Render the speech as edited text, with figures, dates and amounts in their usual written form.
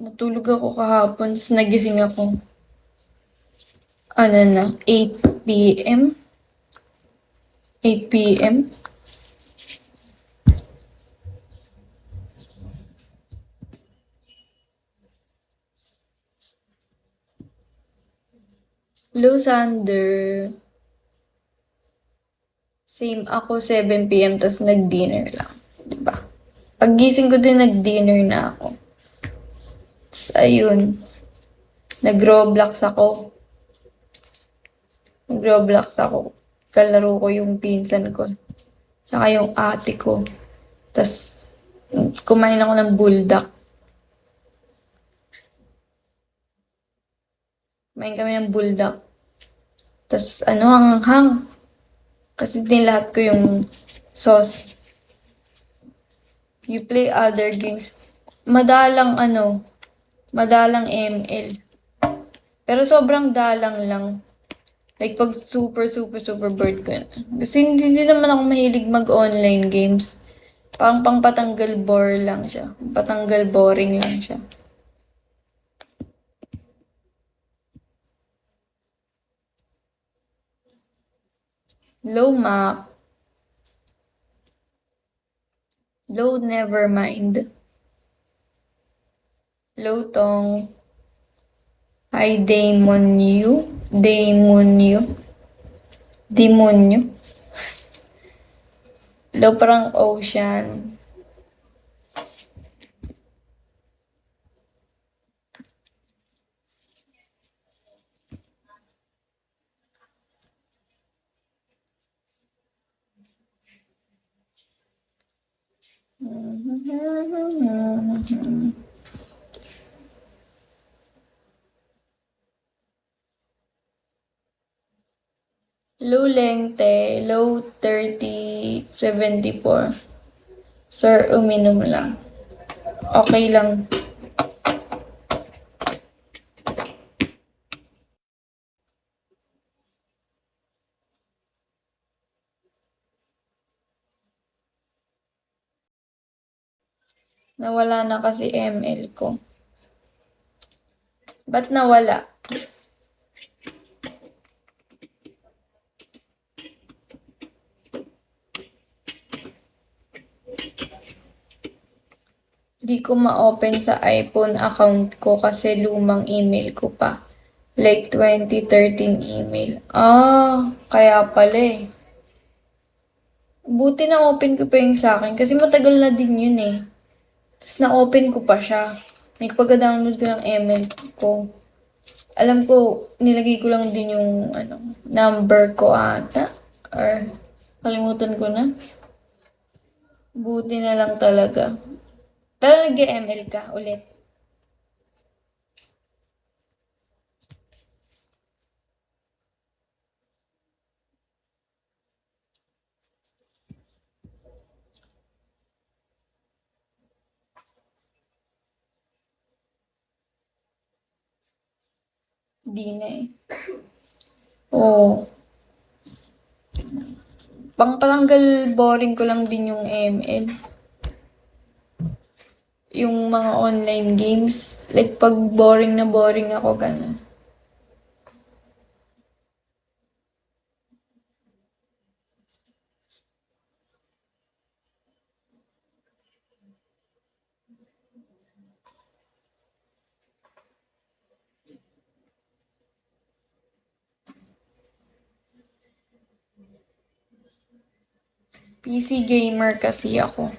Natulog ako kahapon, tapos nagising ako. 8 p.m. 8 p.m. Hello, Sander. Same ako, 7 p.m. tapos nag-dinner lang. Diba? Paggising ko din, nag-dinner na ako. Tapos ayun, nag-Roblox ako. Kalaro ko yung pinsan ko. Tsaka yung ate ko. Tapos, kumain ako ng buldak. Kumain kami ng buldak. Tapos, hanghang. Kasi nilahat ko yung sauce. You play other games. Madalang ML. Pero sobrang dalang lang. Like, pag super, super, super bored ko na. Kasi hindi naman ako mahilig mag-online games. Pang patanggal bore lang siya. Patanggal boring lang siya. Low map. Low never mind. Low tong. Hi Demonyo. Low parang ocean. Low lengte, low 3074. Sir, uminom lang. Okay lang. Nawala na kasi ML ko. Ba't nawala? Di ko ma-open sa iPhone account ko kasi lumang email ko pa. Like 2013 email. Kaya pala eh. Buti na-open ko pa yung sa akin kasi matagal na din yun eh. Tapos na-open ko pa siya. Like pagka-download ko ng email ko. Alam ko, nilagay ko lang din yung number ko ata. Or kalimutan ko na. Buti na lang talaga. Pero nag-ML ka ulit. Di na eh. Oo. Pangpatanggal boring ko lang din yung ML. Yung mga online games. Like pag boring na boring ako, ganun. PC gamer kasi ako.